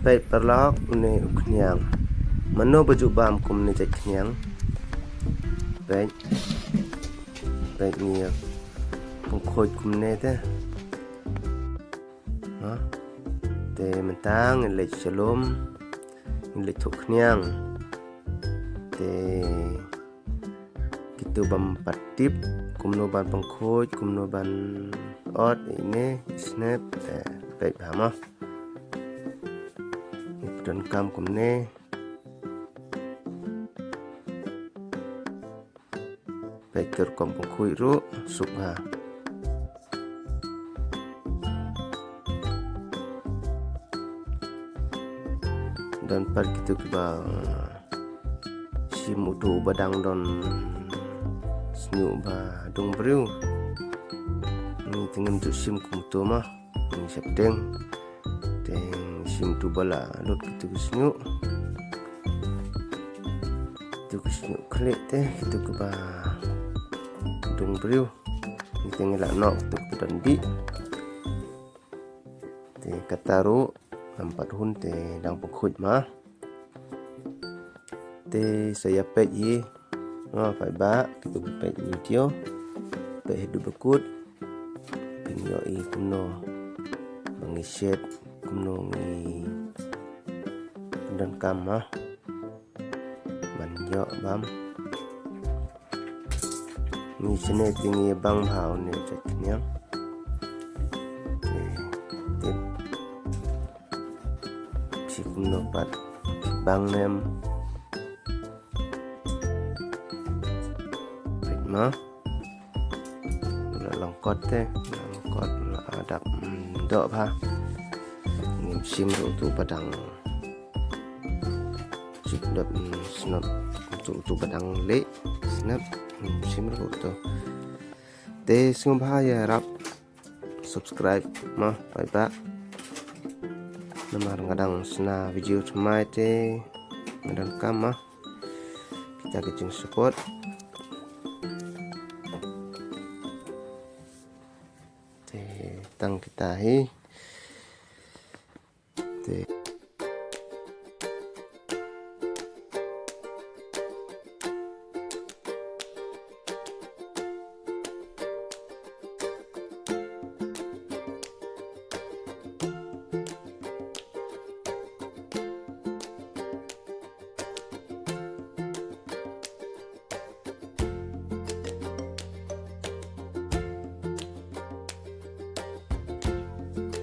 Baik perlok ni uknyang. Mano baju bam kum ni cek kenyang. Baik. Baik ni pengkoj kum ni te. Ha. Te mentang lek shalom. Lek tuk kenyang. Te gitu bam patip kum no ban pengkoj kum no ban ot ini snap baik paham ah. Dan kam kum ni baik kerkom pengkoj ru subha. Dan par gitu ke sim udu badang don senyu ba dong briu ni tingem tu sim kum tu mah ni septeng teng sim tu bala lot gitu senyu tu senyu klik teh gitu ke ba dong briu ni teng la nok tu dan bi te kataru nampak hun te dang pengkoj mah te saya pek ye phải ba cái tụi pek nhiều chiếu pek hidup bekut pinyo I kuno mengiset kuno ngi dan kama manyo bam ni sene tingi bang hao ne chatnya si kuno pat bang nem ma là lòng cốt thế lòng cốt là đập đỡ ha nghiệm sim độ tụ badang chụp đập snap tụ badang lệ snap sim độ tụ te sing ba ya rap subscribe ma phải ba nama kadang sena video cemai te ngadang kam kita kecing support tăng kita hi te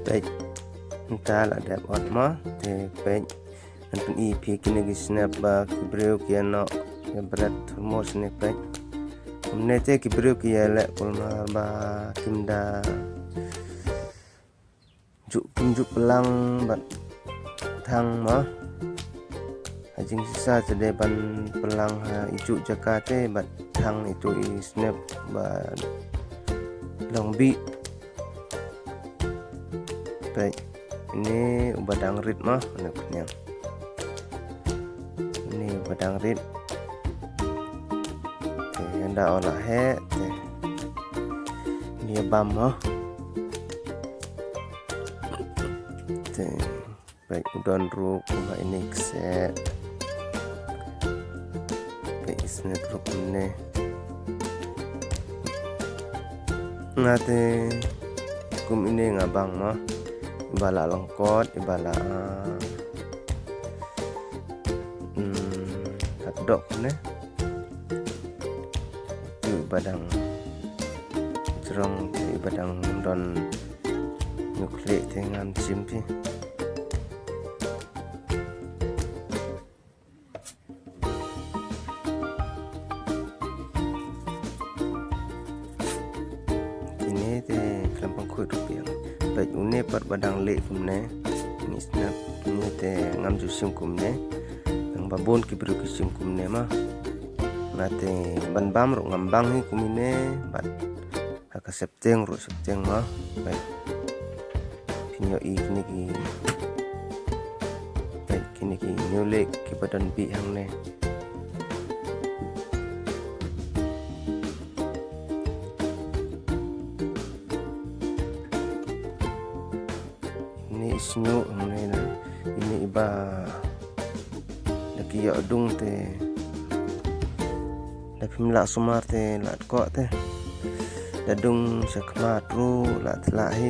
baik entah lah ada buat mah te baik nanti EP kini ki snap ba kibreu ki no ya berat mos ni baik umne te kibreu ki ya lek kulma ba kimda juk pelang bat thang mah ajing sisa cede ban pelang ha ijuk jakate bat thang itu I snap ba long bi baik ini badang rit mah anaknya ini badang rit anda olah he ini bam mah baik udon ruk ini set baik isnet ruk ini ngate kum ini ngabang mah ibala lengkot ibala dok ne ibadang jerong ibadang don nuklik dengan simpi ini te kelempang kuit rupiah baik une par badang le kumne ni snap ni te ngam ju sim kumne yang babon ki bru ki sim kumne ma ngate ban bam ro ngambang hi kumine bat haka septeng ro septeng ma baik pinyo I kini ki nyole ki badan bi hang ne isnyo ini ba lagi ya dung te da phim la sumar te la ko te da dung sakmat ru la tla hi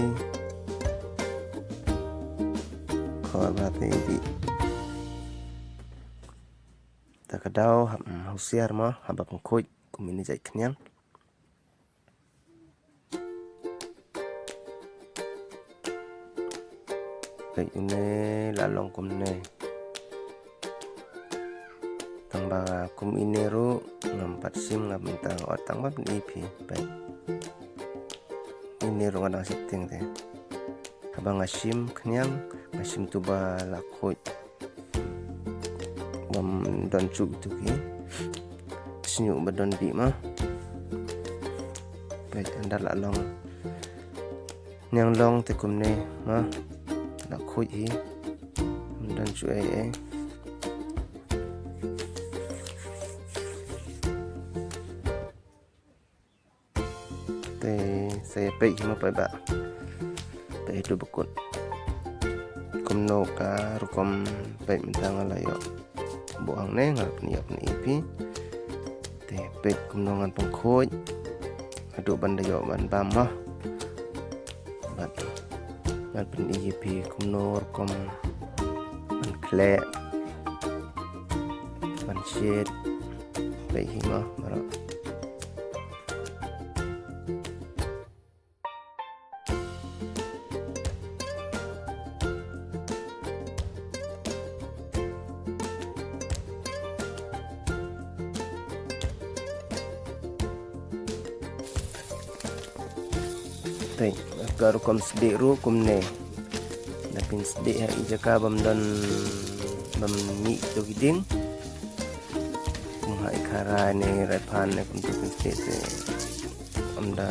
ko ba te di ta kadau husiar ma haba pengkoi kumini jai kenyang baik une lalong kumne tambah kum ineru ngampat sim ngabentang otang bab ipi baik ineru ngadang setting te habang ngasim kenyang ngasim tu ba lakoi bam don cu tu ki senyu badon di mah baik anda lalong nyang long te kumne mah lakoi hi don cu saya pay hima pa ba pay do bukod kumno ka rukom pay mentang layo buang ne ngal peniap ni ipi te pay kumno ngan pengkhoj adu bandayo ban bamah bat ngal pen ipi kumno rukom ban kle ban shed pay hima mara tay garu kom sedik ru kumne dapin sedik ha ijaka bam don bam ni to giding kumha ikara ne repan ne kum tu sedik te amda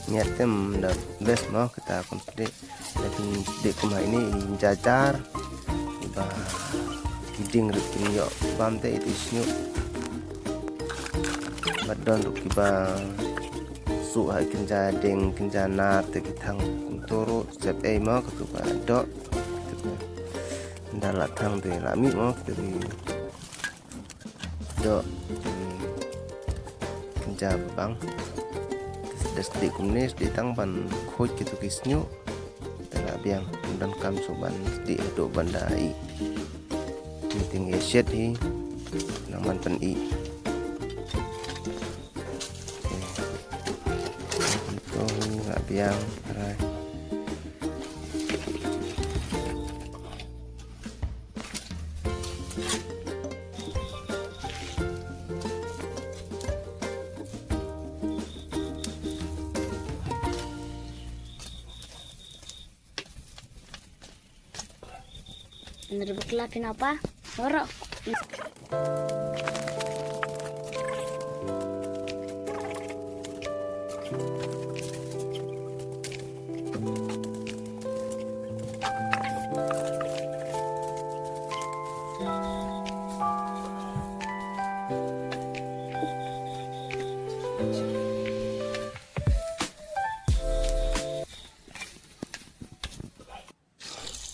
niatem da best ma kita kom sedik dapin sedik kumha ini jajar ba giding rutin yo bam te itu snyu badon ru kiba su hai kenja ding kenja na te kitang kuntoro sep e ma ku ba do tu ndala thang de la mi ma tu do kenja bang des de kumnes di tang ban khoj kitu kisnyu tala biang dan kam soban di do bandai ting shet hi naman pen i biang rai Nerbekelapin apa? Lorok.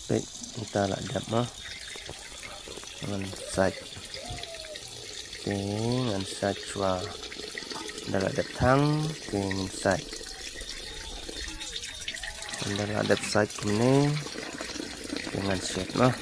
baik kita lah dap mah dengan saj dengan saj chua dalam datang dengan saj dalam dap saj ini dengan set mah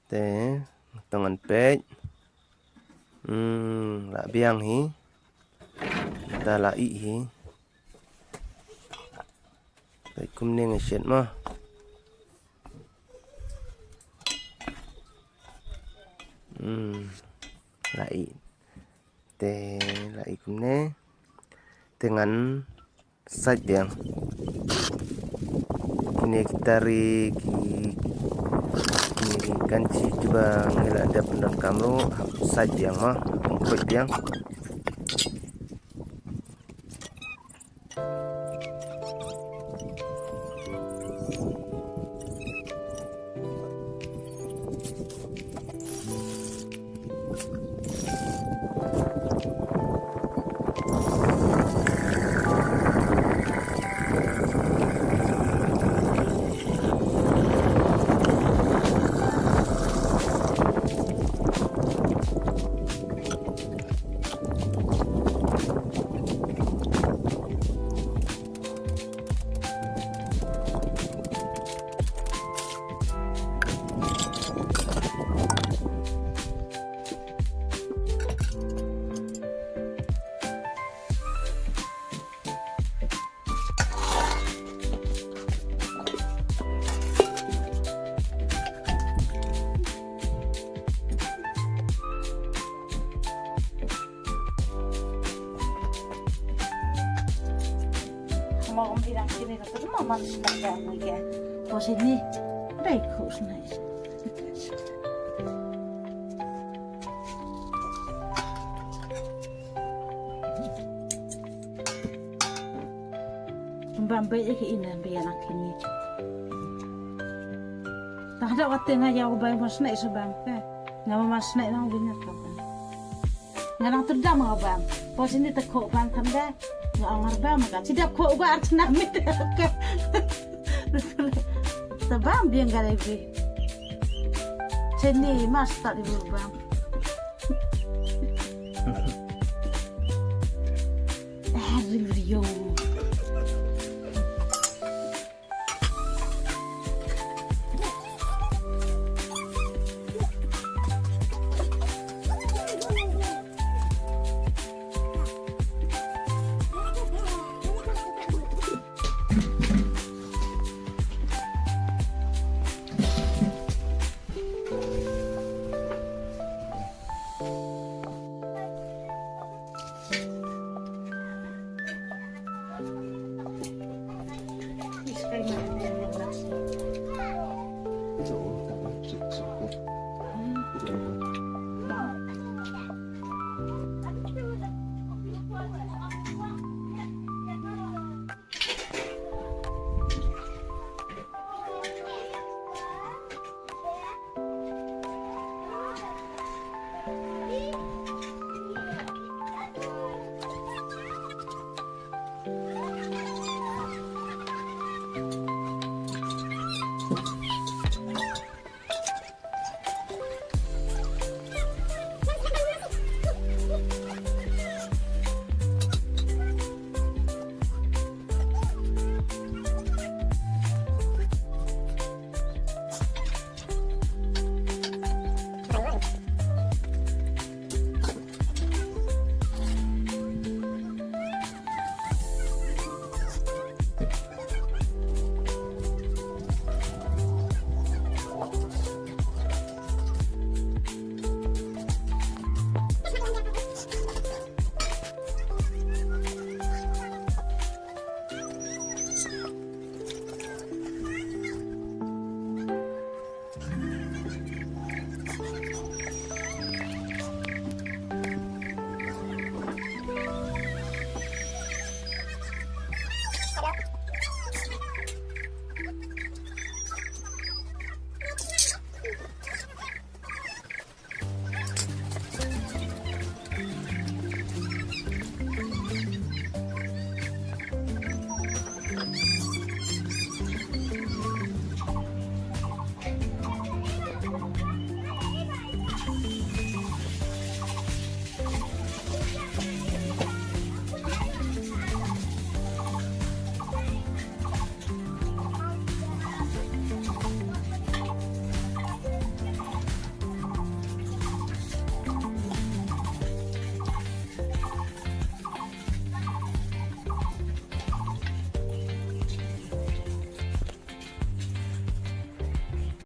te tangan pej la biang hi ta la I hi pej kum ne ngai shet ma la I te la I kum ne dengan side biang kini kita kini kanci coba ngela ada pendan kamlo side biang mah pengkut biang mau bilang sini terus mama sudah lagi pos ini udah ikut nice Bambai ke ina biar nak ini tak ada waktu ngajak aku bayar mas naik sebang nggak mas naik nang punya kapan nggak nang terdam nggak bang pos ini tekuk bang kan deh nggak ngerba maka tidak kok gua arti namit sebang dia nggak lebih sini mas tak ibu bang review